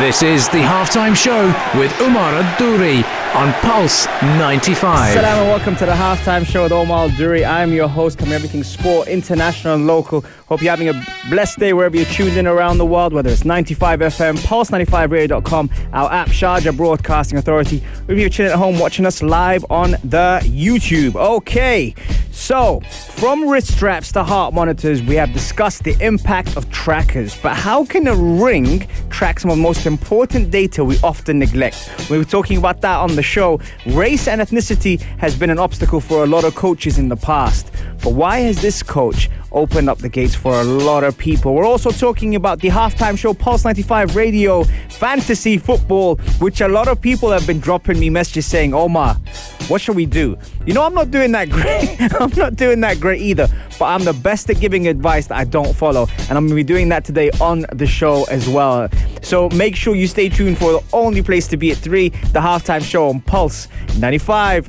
This is the halftime show with Umar Duri on Pulse 95. Salam and welcome to the halftime show with Omar Duri. I'm your host, covering everything sport, international and local. Hope you're having a blessed day wherever you're tuned in around the world, whether it's 95 FM, pulse95radio.com, our app, Sharjah Broadcasting Authority. If you're chilling at home watching us live on the YouTube. Okay, so from wrist straps to heart monitors, we have discussed the impact of trackers. But how can a ring track some of the most important data we often neglect? We were talking about that on the show. Race and ethnicity has been an obstacle for a lot of coaches in the past. But why has this coach opened up the gates for a lot of people? We're also talking about the halftime show, Pulse 95 Radio, fantasy football, which a lot of people have been dropping me messages saying, Omar, what should we do? You know, I'm not doing that great. I'm not doing that great either. But I'm the best at giving advice that I don't follow. And I'm going to be doing that today on the show as well. So make sure you stay tuned for the only place to be at 3, the halftime show on Pulse 95.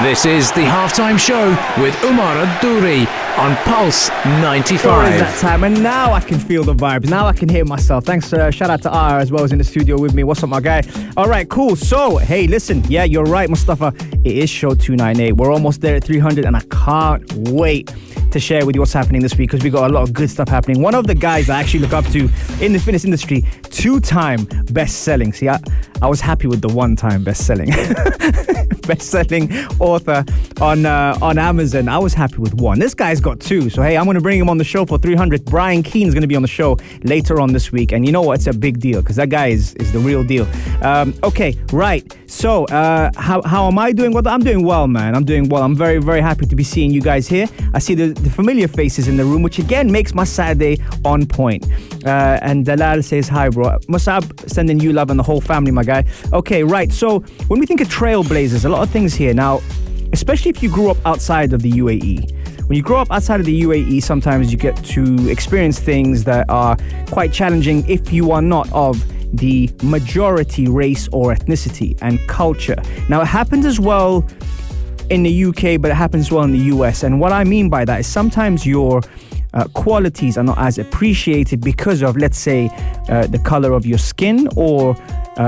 This is the halftime show with Umar Duri on Pulse 95. Sure is that time, and now I can feel the vibes. Now I can hear myself. Thanks, shout out to R as well, as in the studio with me. What's up, my guy? All right, cool. So, hey, listen. Yeah, you're right, Mustafa. It is show 298. We're almost there at 300, and I can't wait to share with you what's happening this week, because we got a lot of good stuff happening. One of the guys I actually look up to in the fitness industry, 2-time best-selling. See, I was happy with the 1-time best-selling. Best-selling author on Amazon. I was happy with 1. This guy's got 2. So, hey, I'm going to bring him on the show for 300. Brian Keane's going to be on the show later on this week. And you know what? It's a big deal, because that guy is the real deal. Okay, right. So, how am I doing? Well, I'm doing well, man. I'm doing well. I'm very, very happy to be seeing you guys here. I see the familiar faces in the room, which again makes my Saturday on point. And Dalal says, hi, bro. Musab, sending you love and the whole family, my guy. Okay, right. So, when we think of trailblazers, a lot of things here. Now, especially if you grew up outside of the UAE. When you grow up outside of the UAE, sometimes you get to experience things that are quite challenging if you are not of the majority race or ethnicity and culture. Now, it happens as well in the UK, but it happens as well in the US. And what I mean by that is sometimes your qualities are not as appreciated because of, let's say, the color of your skin or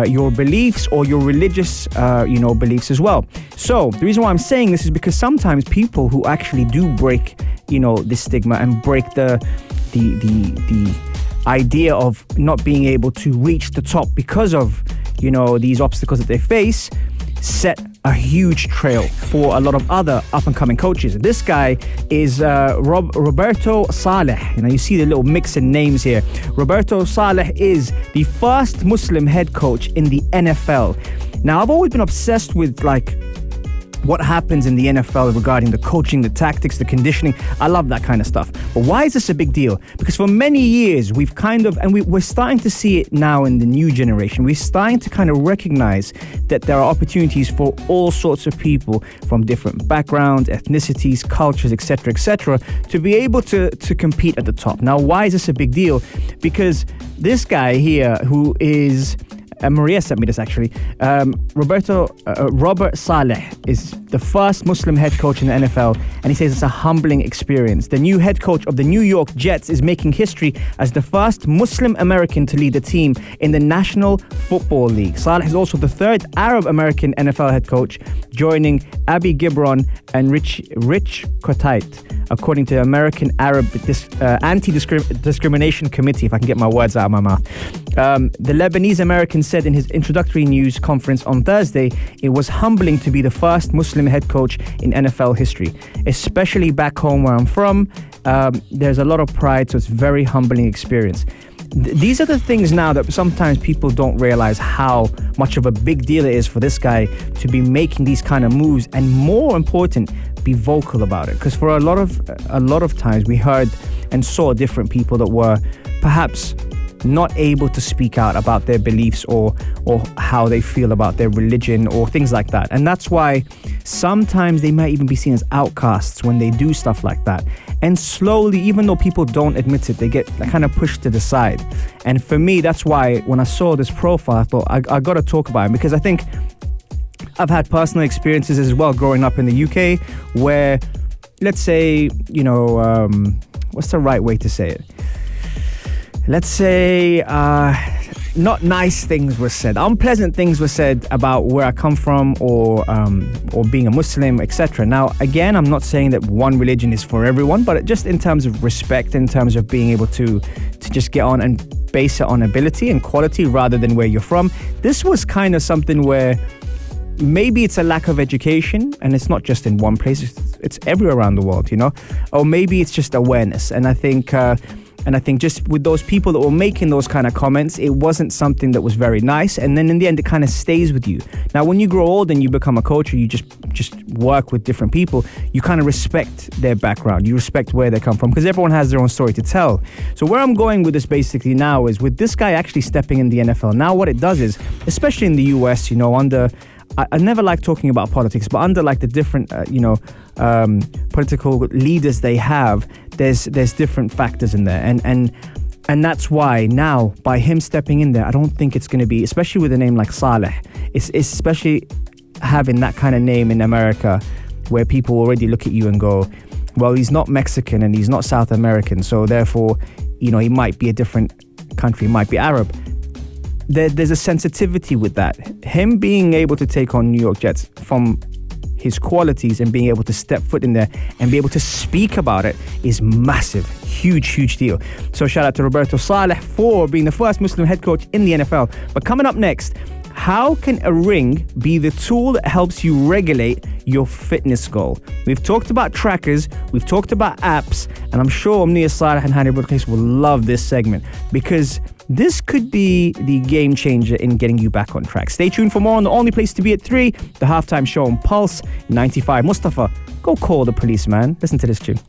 your beliefs or your religious, beliefs as well. So the reason why I'm saying this is because sometimes people who actually do break, this stigma and break the idea of not being able to reach the top because of, these obstacles that they face, set a huge trail for a lot of other up-and-coming coaches. This guy is Roberto Saleh. You see the little mix in names here. Roberto Saleh is the first Muslim head coach in the NFL. Now, I've always been obsessed with, what happens in the NFL regarding the coaching, the tactics, the conditioning. I love that kind of stuff. But why is this a big deal? Because for many years, we're starting to see it now in the new generation. We're starting to kind of recognize that there are opportunities for all sorts of people from different backgrounds, ethnicities, cultures, etc., to be able to compete at the top. Now, why is this a big deal? Because this guy here, who is... Maria sent me this actually. Robert Saleh is the first Muslim head coach in the NFL, and he says it's a humbling experience. The new head coach of the New York Jets is making history as the first Muslim American to lead the team in the National Football League. Saleh is also the third Arab American NFL head coach, joining Abi Gibron and Rich Kotite, according to the American Arab Anti-Discrimination Committee, if I can get my words out of my mouth. The Lebanese American said in his introductory news conference on Thursday, it was humbling to be the first Muslim head coach in NFL history, especially back home where I'm from. There's a lot of pride, so it's a very humbling experience. These are the things now that sometimes people don't realize how much of a big deal it is for this guy to be making these kind of moves, and more important, be vocal about it. Because for a lot of times we heard and saw different people that were perhaps not able to speak out about their beliefs or how they feel about their religion or things like that. And that's why sometimes they might even be seen as outcasts when they do stuff like that. And slowly, even though people don't admit it, they get kind of pushed to the side. And for me, that's why when I saw this profile, I thought I got to talk about it, because I think I've had personal experiences as well growing up in the UK where, let's say, what's the right way to say it? Let's say not nice things were said. Unpleasant things were said about where I come from or being a Muslim, etc. Now, again, I'm not saying that one religion is for everyone, but just in terms of respect, in terms of being able to just get on and base it on ability and quality rather than where you're from. This was kind of something where maybe it's a lack of education, and it's not just in one place, it's everywhere around the world, you know? Or maybe it's just awareness. And I think just with those people that were making those kind of comments, it wasn't something that was very nice. And then in the end, it kind of stays with you. Now, when you grow old and you become a coach, or you just work with different people, you kind of respect their background. You respect where they come from, because everyone has their own story to tell. So where I'm going with this basically now is with this guy actually stepping in the NFL. Now, what it does is, especially in the US, you know, I never like talking about politics, but under like the different, political leaders they have, there's different factors in there. And that's why now, by him stepping in there, I don't think it's going to be, especially with a name like Saleh, it's especially having that kind of name in America where people already look at you and go, well, he's not Mexican and he's not South American, so therefore, you know, he might be a different country, he might be Arab. There's a sensitivity with that. Him being able to take on New York Jets from his qualities and being able to step foot in there and be able to speak about it is massive. Huge deal. So shout out to Roberto Saleh for being the first Muslim head coach in the NFL. But coming up next, how can a ring be the tool that helps you regulate your fitness goal? We've talked about trackers, we've talked about apps, and I'm sure Omnia Saleh and Hani Budkis will love this segment because this could be the game changer in getting you back on track. Stay tuned for more on the only place to be at 3, the halftime show on Pulse 95. Mustafa, go call the police, man. Listen to this tune.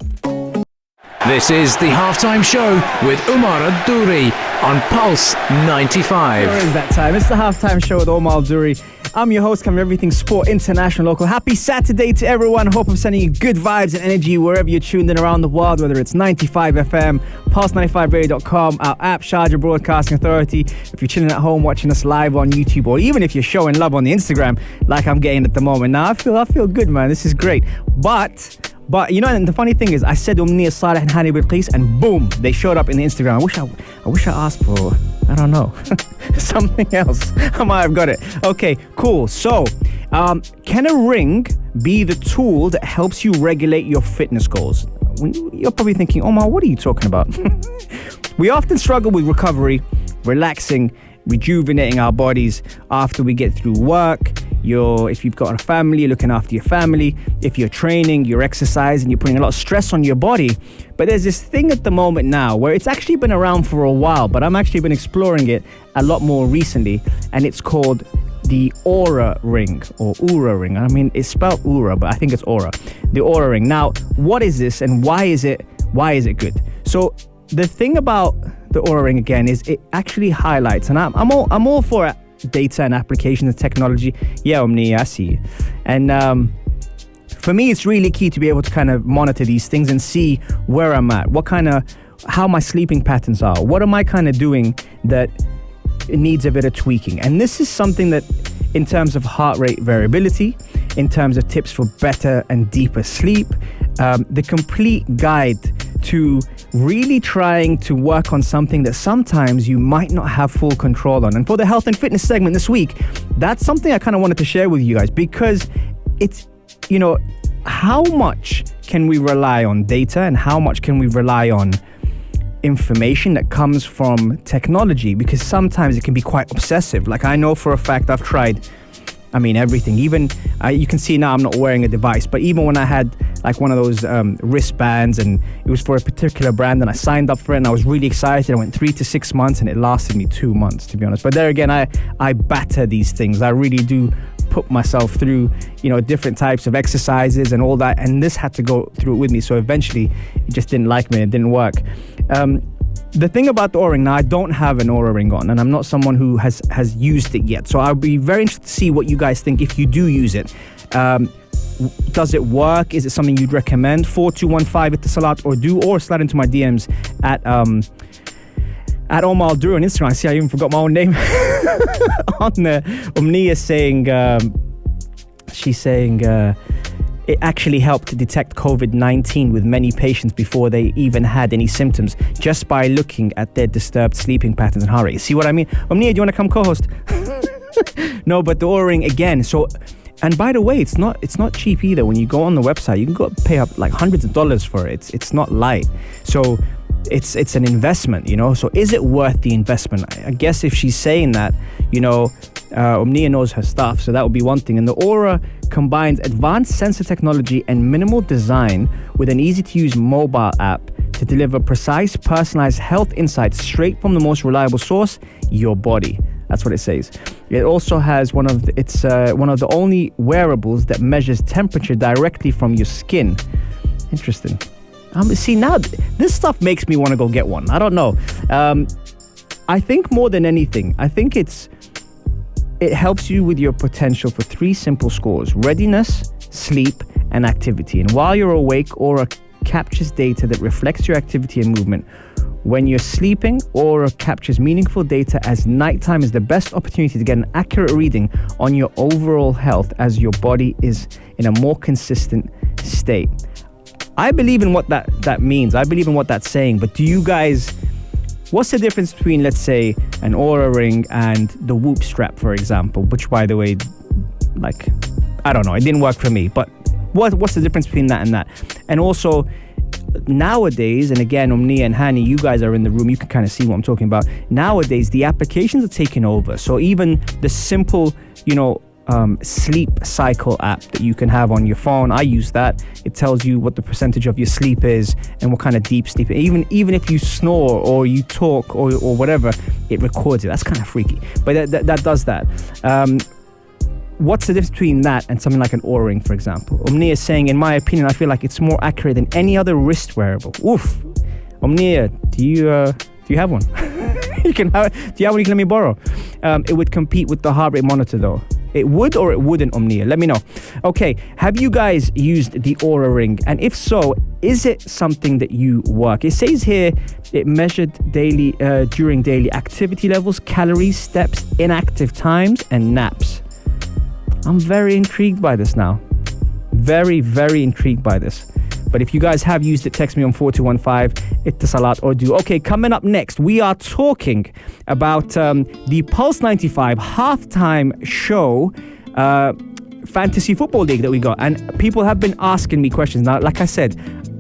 This is the halftime show with Umar Al-Duri on Pulse 95. Sure is that time. It's the halftime show with Omar Al-Duri. I'm your host, covering everything sport, international, local. Happy Saturday to everyone. Hope I'm sending you good vibes and energy wherever you're tuned in around the world, whether it's 95 FM, pulse95radio.com, our app, Sharjah Broadcasting Authority. If you're chilling at home watching us live on YouTube, or even if you're showing love on the Instagram, like I'm getting at the moment. Now, I feel good, man. This is great. But you know, and the funny thing is, I said Omnia Saleh and Hani Bilqis, and boom, they showed up in the Instagram. I wish I asked for, I don't know, something else. I might have got it. Okay, cool. So, can a ring be the tool that helps you regulate your fitness goals? You're probably thinking, Omar, what are you talking about? We often struggle with recovery, relaxing, rejuvenating our bodies after we get through work. If you've got a family, you're looking after your family. If you're training, you're exercising, you're putting a lot of stress on your body. But there's this thing at the moment now where it's actually been around for a while, but I'm actually been exploring it a lot more recently, and it's called the Aurora Ring, or Aura Ring. I mean, it's spelled Aura, but I think it's Aura. The Aura Ring. Now, what is this and why is it good? So the thing about the Aura Ring again is it actually highlights, and I'm all for it. Data and applications and technology. Yeah, Omni, I see you. And for me, it's really key to be able to kind of monitor these things and see where I'm at, how my sleeping patterns are, what am I kind of doing that needs a bit of tweaking. And this is something that, in terms of heart rate variability, in terms of tips for better and deeper sleep, the complete guide to really trying to work on something that sometimes you might not have full control on. And for the health and fitness segment this week, that's something I kind of wanted to share with you guys, because it's, you know, how much can we rely on data and how much can we rely on information that comes from technology? Because sometimes it can be quite obsessive. Like, I know for a fact I've tried, everything. Even you can see now I'm not wearing a device, but even when I had like one of those wristbands, and it was for a particular brand, and I signed up for it and I was really excited. I went 3 to 6 months and it lasted me 2 months, to be honest. But there again, I batter these things. I really do put myself through, different types of exercises and all that. And this had to go through it with me. So eventually it just didn't like me. It didn't work. The thing about the Aura Ring, now I don't have an Aura Ring on, and I'm not someone who has used it yet. So I'll be very interested to see what you guys think if you do use it. Does it work? Is it something you'd recommend? 4215 at the Salat or slide into my DMs at Omar Al-Duri on Instagram. See, I even forgot my own name. On there, Omnia saying, she's saying, it actually helped detect COVID-19 with many patients before they even had any symptoms, just by looking at their disturbed sleeping patterns and heart rate. See what I mean? Omnia, do you want to come co-host? No, but the Aurora Ring again. So, and by the way, it's not cheap either. When you go on the website, you can go pay up like hundreds of dollars for it. It's not light. So it's an investment, you know. So is it worth the investment? I guess if she's saying that, you know, Omnia knows her stuff, so that would be one thing. And the Aura combines advanced sensor technology and minimal design with an easy-to-use mobile app to deliver precise, personalized health insights straight from the most reliable source, your body. That's what it says. It also has one of the only wearables that measures temperature directly from your skin. Interesting. See, now this stuff makes me want to go get one. I don't know. I think more than anything, I think it helps you with your potential for 3 simple scores: readiness, sleep, and activity. And while you're awake, Aura captures data that reflects your activity and movement. When you're sleeping, Aura captures meaningful data, as nighttime is the best opportunity to get an accurate reading on your overall health as your body is in a more consistent state. I believe in what that means. I believe in what that's saying. But do you guys... What's the difference between, let's say, an Aura Ring and the Whoop strap, for example? Which, by the way, like, I don't know, it didn't work for me. But what's the difference between that and that? And also, nowadays, and again, Omnia and Hani, you guys are in the room, you can kind of see what I'm talking about. Nowadays, the applications are taking over. So even the simple, you know, sleep cycle app that you can have on your phone, I use that. It tells you what the percentage of your sleep is and what kind of deep sleep. Even if you snore or you talk or whatever, it records it. That's kind of freaky, but that does that. What's the difference between that and something like an Aura Ring, for example? Omnia is saying, in my opinion, I feel like it's more accurate than any other wrist wearable. Oof. Omnia, do you have one? Do you have one you can let me borrow? It would compete with the heart rate monitor though. It would or it wouldn't, Omnia? Let me know. Okay, have you guys used the Aura Ring? And if so, is it something that you work? It says here it measured daily during daily activity levels, calories, steps, inactive times, and naps. I'm very intrigued by this now. Very, very intrigued by this. But if you guys have used it, text me on 4215 Ittasalat or do. Okay, coming up next, we are talking about the Pulse 95 halftime show fantasy football league that we got. And people have been asking me questions. Now, like I said,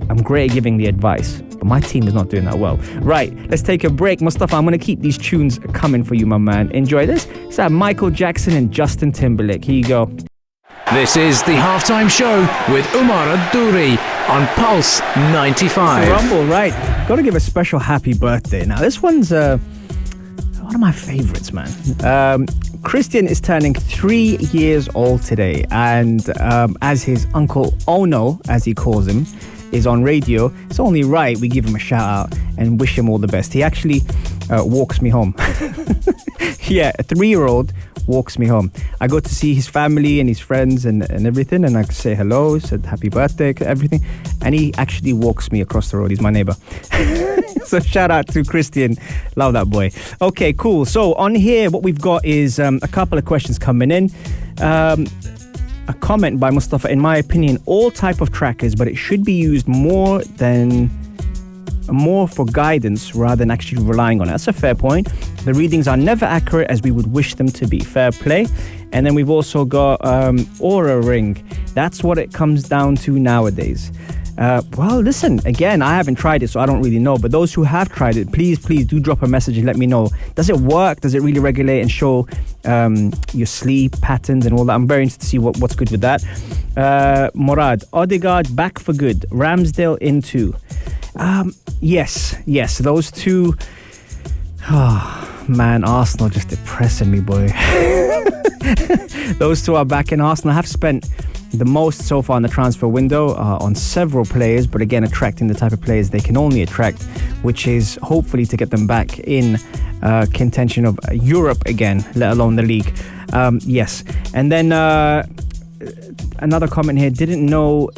I'm great at giving the advice, but my team is not doing that well. Right, let's take a break. Mustafa, I'm going to keep these tunes coming for you, my man. Enjoy this. It's Michael Jackson and Justin Timberlake. Here you go. This is the halftime show with Umar Duri on Pulse 95. Rumble, right. Got to give a special happy birthday. Now, this one's one of my favorites, man. Christian is turning 3 years old today. And as his uncle Ono, as he calls him, is on radio, it's only right we give him a shout out and wish him all the best. He actually walks me home. Yeah, a 3-year-old walks me home. I go to see his family and his friends and everything, and I say hello, said happy birthday, everything, and he actually walks me across the road. He's my neighbor. So shout out to Christian. Love that boy. Okay, cool. So on here, what we've got is a couple of questions coming in. A comment by Mustafa: in my opinion, all type of trackers, but it should be used more for guidance rather than actually relying on it. That's a fair point. The readings are never accurate as we would wish them to be. Fair play. And then we've also got Aurora Ring. That's what it comes down to nowadays. Well, listen, again, I haven't tried it, so I don't really know. But those who have tried it, please do drop a message and let me know. Does it work? Does it really regulate and show your sleep patterns and all that? I'm very interested to see what's good with that. Morad, Odegaard back for good. Ramsdale in too. Yes, those two. Oh, man, Arsenal just depressing me, boy. Those two are back in Arsenal. I have spent the most so far in the transfer window on several players, but again, attracting the type of players they can only attract, which is hopefully to get them back in contention of Europe again, let alone the league. Yes. And then another comment here, didn't know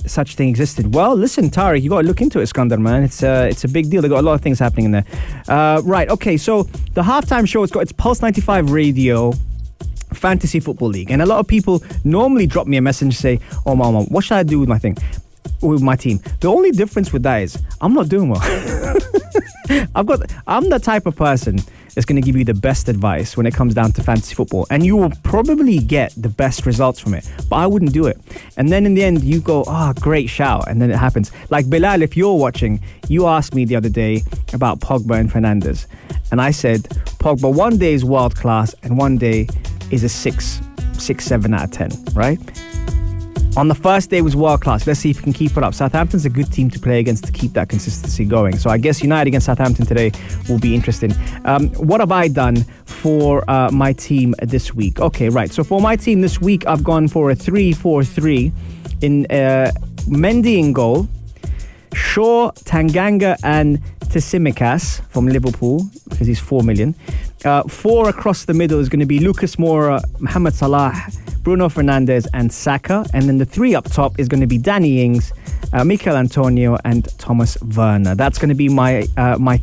such thing existed. Well, listen, Tariq, you got to look into it, Skandar, man. It's a big deal. They got a lot of things happening in there. Right, okay, so the halftime show, it's Pulse 95 Radio fantasy football league. And a lot of people normally drop me a message and say, oh, Mama, what should I do with my thing? With my team. The only difference with that is I'm not doing well. I'm the type of person that's going to give you the best advice when it comes down to fantasy football, and you will probably get the best results from it, but I wouldn't do it. And then in the end you go, great shout, and then it happens. Like Bilal, if you're watching, you asked me the other day about Pogba and Fernandes, and I said Pogba one day is world class and one day is a 7 out of 10, right? On the first day was world class. Let's see if we can keep it up. Southampton's a good team to play against to keep that consistency going. So I guess United against Southampton today will be interesting. What have I done for my team this week? Okay, right. So for my team this week, I've gone for a 3-4-3 in Mendy in goal, Shaw, Tanganga and Tsimikas from Liverpool because he's 4 million. 4 across the middle is going to be Lucas Moura, Mohamed Salah, Bruno Fernandes and Saka. And then the 3 up top is going to be Danny Ings, Mikel Antonio and Thomas Werner. That's going to be my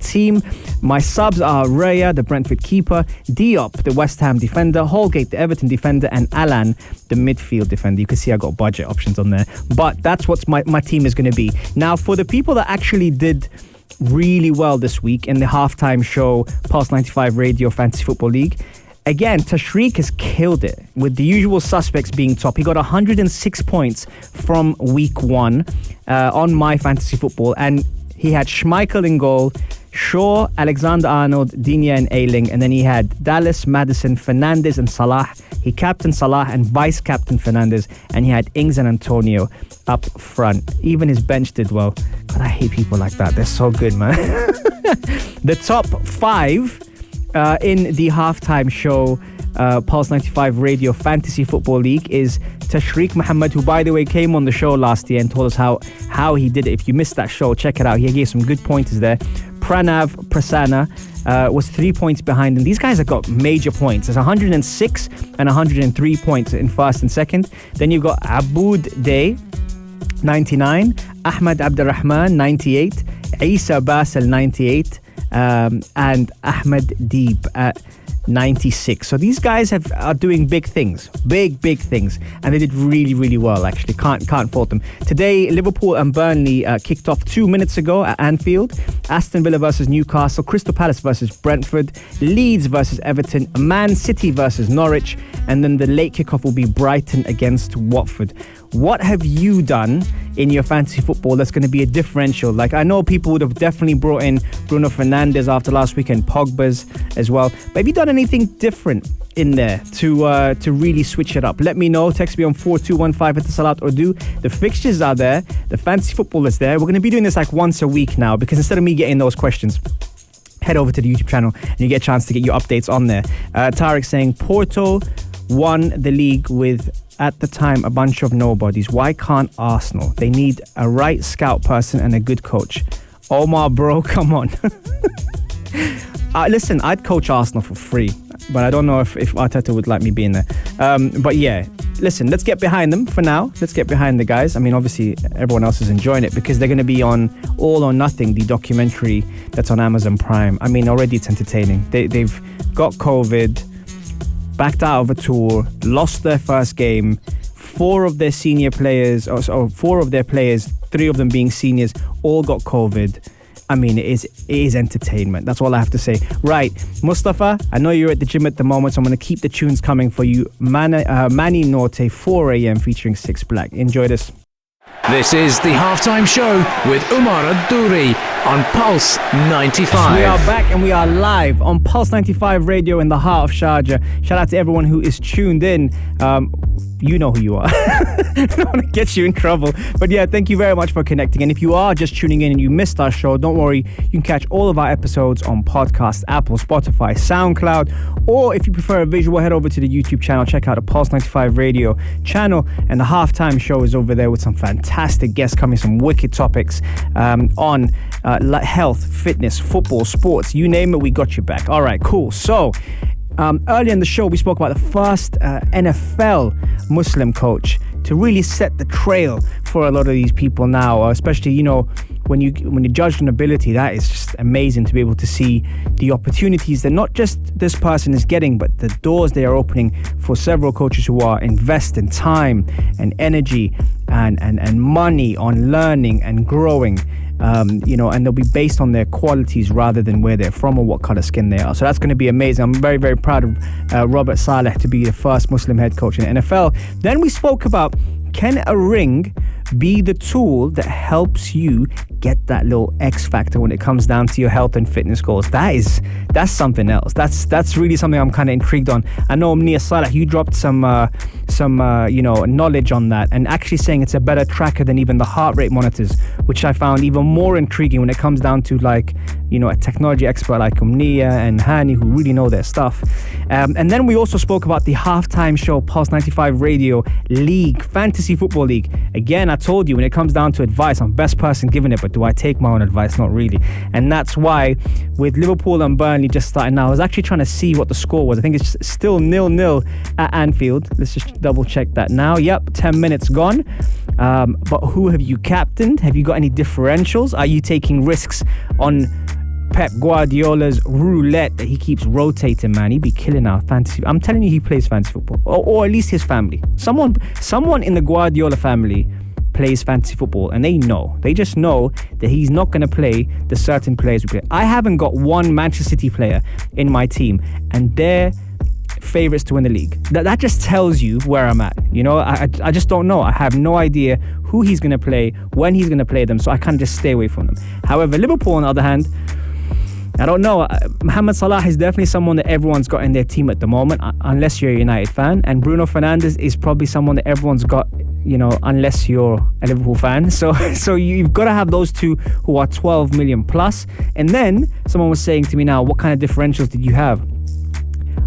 team. My subs are Raya, the Brentford keeper, Diop, the West Ham defender, Holgate, the Everton defender, and Alan, the midfield defender. You can see I got budget options on there. But that's what my team is going to be. Now, for the people that actually did really well this week in the halftime show, Pulse 95 Radio Fantasy Football League, again, Tashreeq has killed it with the usual suspects being top. He got 106 points from week 1 on my fantasy football, and he had Schmeichel in goal, Shaw, Alexander-Arnold, Digne and Ayling, and then he had Dallas, Maddison, Fernandes and Salah. He captained Salah and vice-captain Fernandes, and he had Ings and Antonio up front. Even his bench did well. God, I hate people like that. They're so good, man. The top 5 in the halftime show, Pulse 95 Radio Fantasy Football League is Tashreeq Mohammed, who, by the way, came on the show last year and told us how he did it. If you missed that show, check it out. He gave some good pointers there. Pranav Prasanna was 3 points behind him. These guys have got major points. There's 106 and 103 points in first and second. Then you've got Aboud Day, 99, Ahmed Abdurrahman, 98, Isa Basel, 98, and Ahmed Deeb at 96. So these guys are doing big things, big things, and they did really, really well. Actually, can't fault them. Today, Liverpool and Burnley kicked off 2 minutes ago at Anfield. Aston Villa versus Newcastle, Crystal Palace versus Brentford, Leeds versus Everton, Man City versus Norwich, and then the late kickoff will be Brighton against Watford. What have you done in your fantasy football that's going to be a differential? Like, I know people would have definitely brought in Bruno Fernandes after last weekend, Pogba's as well. But have you done anything different in there to really switch it up? Let me know. Text me on 4215 at Salat Urdu. The fixtures are there. The fantasy football is there. We're going to be doing this like once a week now, because instead of me getting those questions, head over to the YouTube channel and you get a chance to get your updates on there. Tariq saying Porto won the league with, at the time, a bunch of nobodies. Why can't Arsenal? They need a right scout person and a good coach. Omar, bro, come on. Listen, I'd coach Arsenal for free, but I don't know if Arteta would like me being there. But yeah, listen, let's get behind them for now. Let's get behind the guys. I mean, obviously, everyone else is enjoying it because they're going to be on All or Nothing, the documentary that's on Amazon Prime. I mean, already it's entertaining. They've got COVID, backed out of a tour, lost their first game. 4 of their senior players, or 4 of their players, 3 of them being seniors, all got COVID. I mean, it is entertainment. That's all I have to say. Right, Mustafa, I know you're at the gym at the moment, so I'm going to keep the tunes coming for you. Mani Norte, 4 a.m. featuring 6 Black. Enjoy this. This is the halftime show with Umar Ad-Duri on Pulse 95. We are back and we are live on Pulse 95 Radio in the heart of Sharjah. Shout out to everyone who is tuned in. You know who you are. I don't want to get you in trouble. But yeah, thank you very much for connecting. And if you are just tuning in and you missed our show, don't worry. You can catch all of our episodes on podcast, Apple, Spotify, SoundCloud. Or if you prefer a visual, head over to the YouTube channel. Check out the Pulse 95 Radio channel. And the halftime show is over there with some fantastic guests coming, some wicked topics on health, fitness, football, sports. You name it, we got you back. All right, cool. So, earlier in the show, we spoke about the first NFL Muslim coach to really set the trail for a lot of these people now, especially, when you judge on ability, that is just amazing to be able to see the opportunities that not just this person is getting, but the doors they are opening for several coaches who are investing time and energy and money on learning and growing. And they'll be based on their qualities rather than where they're from or what color skin they are. So that's going to be amazing. I'm very, very proud of Robert Saleh to be the first Muslim head coach in the NFL. Then we spoke about, can a ring be the tool that helps you get that little X factor when it comes down to your health and fitness goals? That's something else. That's really something I'm kind of intrigued on. I know Mnia Saleh, you dropped some knowledge on that, and actually saying it's a better tracker than even the heart rate monitors, which I found even more intriguing when it comes down to a technology expert like Mnia and Hani who really know their stuff. And then we also spoke about the halftime show Pulse 95 Radio League, Fantasy Football League. Again, I told you when it comes down to advice, I'm best person giving it, but do I take my own advice? Not really. And that's why with Liverpool and Burnley just starting now, I was actually trying to see what the score was. I think it's still 0-0 at Anfield. Let's just double check that now. Yep, 10 minutes gone. But who have you captained? Have you got any differentials? Are you taking risks on Pep Guardiola's roulette that he keeps rotating, man? He'd be killing our fantasy. I'm telling you, he plays fantasy football, or at least his family. Someone in the Guardiola family plays fantasy football, and they just know that he's not going to play the certain players we play. I haven't got one Manchester City player in my team, and they're favorites to win the league. That just tells you where I'm at. I just don't know. I have no idea who he's going to play, when he's going to play them, so I kind of just stay away from them. However, Liverpool, on the other hand, I don't know. Mohamed Salah is definitely someone that everyone's got in their team at the moment, unless you're a United fan. And Bruno Fernandes is probably someone that everyone's got, unless you're a Liverpool fan. So you've got to have those two who are 12 million plus. And then someone was saying to me now, what kind of differentials did you have?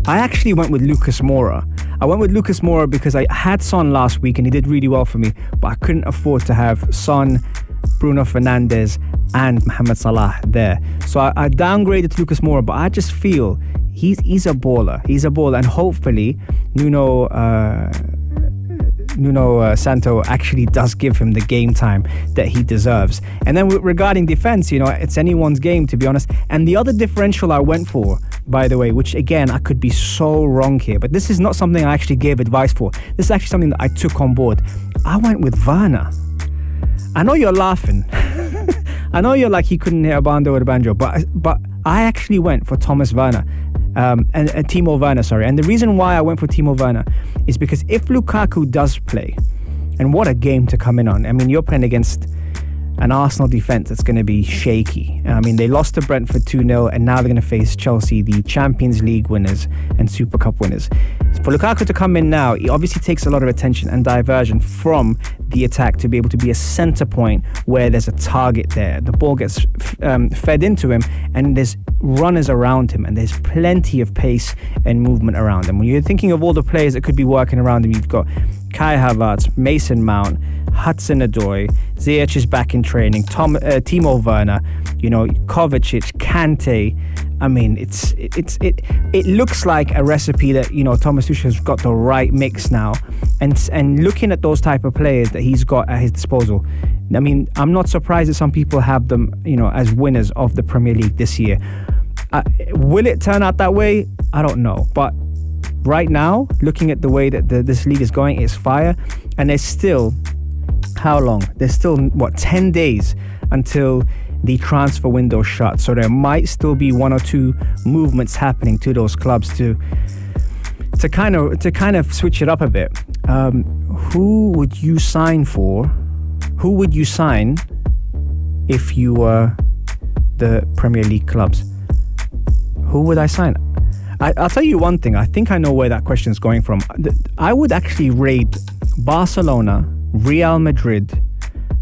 I actually went with Lucas Moura. I went with Lucas Moura because I had Son last week and he did really well for me, but I couldn't afford to have Son, Bruno Fernandes and Mohamed Salah there. So I downgraded to Lucas Moura, but I just feel he's a baller. He's a baller, and hopefully Nuno Santo actually does give him the game time that he deserves. And then regarding defense, it's anyone's game, to be honest. And the other differential I went for, by the way, which again, I could be so wrong here, but this is not something I actually gave advice for. This is actually something that I took on board. I went with Werner. I know you're laughing. I know you're like, he couldn't hit a bando with a banjo, but I actually went for Thomas Werner. And Timo Werner, sorry. And the reason why I went for Timo Werner is because if Lukaku does play, and what a game to come in on. I mean, you're playing against an Arsenal defence that's going to be shaky. I mean, they lost to Brentford 2-0, and now they're going to face Chelsea, the Champions League winners and Super Cup winners. For Lukaku to come in now, it obviously takes a lot of attention and diversion from the attack to be able to be a centre point where there's a target there. The ball gets fed into him, and there's runners around him, and there's plenty of pace and movement around him. When you're thinking of all the players that could be working around him, you've got Kai Havertz, Mason Mount, Hudson-Odoi, Ziyech is back in training, Timo Werner, Kovacic, Kante. I mean, it looks like a recipe that Thomas Tuchel has got the right mix now, and looking at those type of players that he's got at his disposal, I mean, I'm not surprised that some people have them, as winners of the Premier League this year. Will it turn out that way? I don't know, but right now, looking at the way that this league is going, it's fire, and there's still. How long? There's still 10 days until the transfer window shuts, so there might still be one or two movements happening to those clubs to kind of switch it up a bit. Who would you sign for? Who would you sign if you were the Premier League clubs? Who would I sign? I'll tell you one thing. I think I know where that question is going from. I would actually rate Barcelona, Real Madrid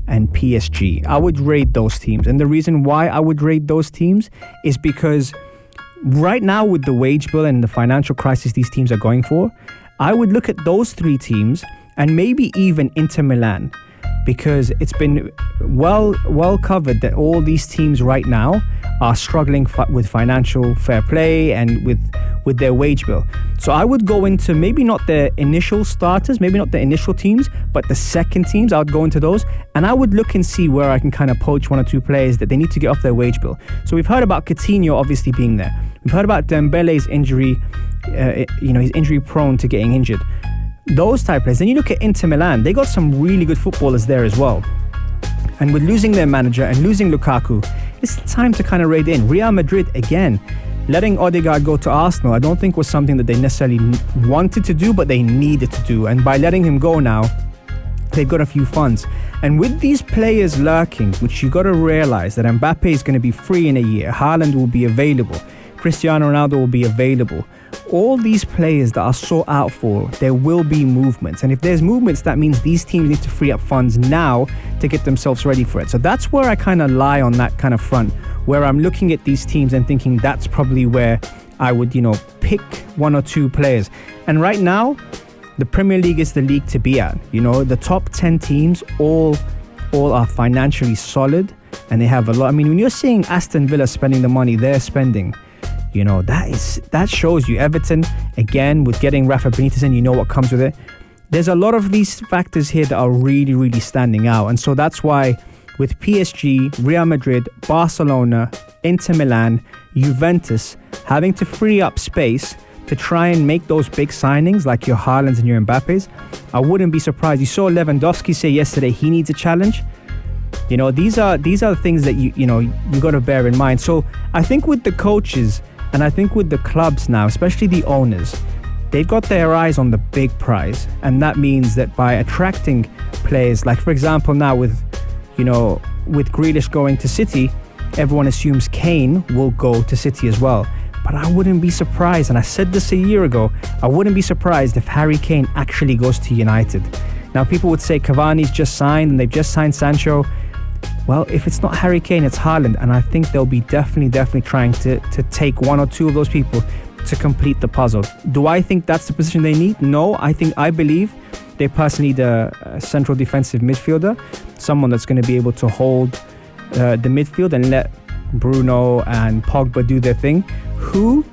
and PSG. I would rate those teams. And the reason why I would rate those teams is because right now with the wage bill and the financial crisis these teams are going for, I would look at those three teams and maybe even Inter Milan, because it's been well covered that all these teams right now are struggling with financial fair play and with their wage bill. So I would go into maybe not the initial starters, maybe not the initial teams, but the second teams. I would go into those and I would look and see where I can kind of poach one or two players that they need to get off their wage bill. So we've heard about Coutinho obviously being there. We've heard about Dembele's injury, he's injury prone to getting injured. Those type of players. Then you look at Inter Milan, they got some really good footballers there as well. And with losing their manager and losing Lukaku, it's time to kind of raid in. Real Madrid, again, letting Odegaard go to Arsenal, I don't think was something that they necessarily wanted to do, but they needed to do. And by letting him go now, they've got a few funds. And with these players lurking, which you got to realize that Mbappe is going to be free in a year, Haaland will be available, Cristiano Ronaldo will be available. All these players that are sought out for, there will be movements. And if there's movements, that means these teams need to free up funds now to get themselves ready for it. So that's where I kind of lie on that kind of front, where I'm looking at these teams and thinking that's probably where I would, pick one or two players. And right now, the Premier League is the league to be at. The top 10 teams all are financially solid and they have a lot. I mean, when you're seeing Aston Villa spending the money they're spending, that shows you. Everton, again, with getting Rafa Benitez in, what comes with it. There's a lot of these factors here that are really, really standing out. And so that's why with PSG, Real Madrid, Barcelona, Inter Milan, Juventus having to free up space to try and make those big signings like your Haalands and your Mbappes, I wouldn't be surprised. You saw Lewandowski say yesterday he needs a challenge. These are the things that you got to bear in mind. So I think with the coaches and I think with the clubs now, especially the owners, they've got their eyes on the big prize. And that means that by attracting players, like for example now with Grealish going to City, everyone assumes Kane will go to City as well. But I wouldn't be surprised, and I said this a year ago, I wouldn't be surprised if Harry Kane actually goes to United. Now people would say Cavani's just signed and they've just signed Sancho. Well, if it's not Harry Kane, it's Haaland, and I think they'll be definitely trying to take one or two of those people to complete the puzzle. Do I think that's the position they need? No, I believe they personally need a central defensive midfielder, someone that's going to be able to hold the midfield and let Bruno and Pogba do their thing. Who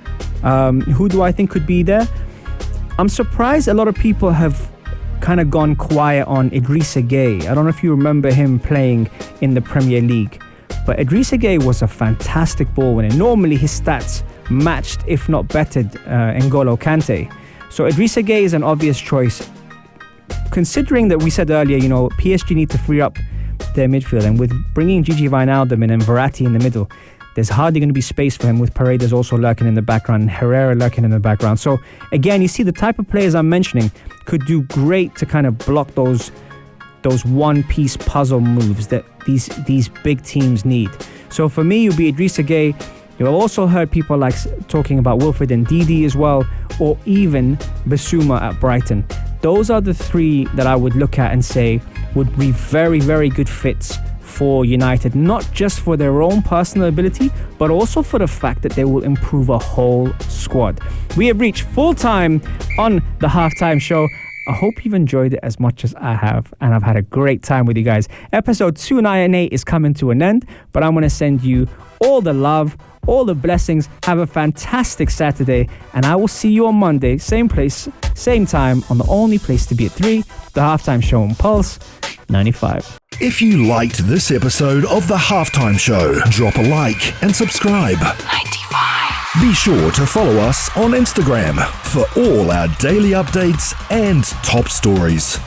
do I think could be there? I'm surprised a lot of people have kind of gone quiet on Idrissa Gueye. I don't know if you remember him playing in the Premier League, but Idrissa Gueye was a fantastic ball winner. Normally his stats matched, if not bettered, N'Golo Kante. So Idrissa Gueye is an obvious choice, considering that we said earlier, PSG need to free up their midfield, and with bringing Gigi Wijnaldum in and Verratti in the middle, there's hardly going to be space for him, with Paredes also lurking in the background and Herrera lurking in the background. So again, you see the type of players I'm mentioning could do great to kind of block those one-piece puzzle moves that these big teams need. So for me, it would be Idrissa Gueye. You've also heard people like talking about Wilfred Ndidi as well, or even Bissouma at Brighton. Those are the three that I would look at and say would be very, very good fits for United, not just for their own personal ability, but also for the fact that they will improve a whole squad. We have reached full time on the halftime show. I hope you've enjoyed it as much as I have, and I've had a great time with you guys. Episode 298 is coming to an end, but I'm going to send you all the love, all the blessings. Have a fantastic Saturday, and I will see you on Monday, same place, same time, on the only place to be at 3, the halftime show on Pulse 95. If you liked this episode of The Halftime Show, drop a like and subscribe. 95. Be sure to follow us on Instagram for all our daily updates and top stories.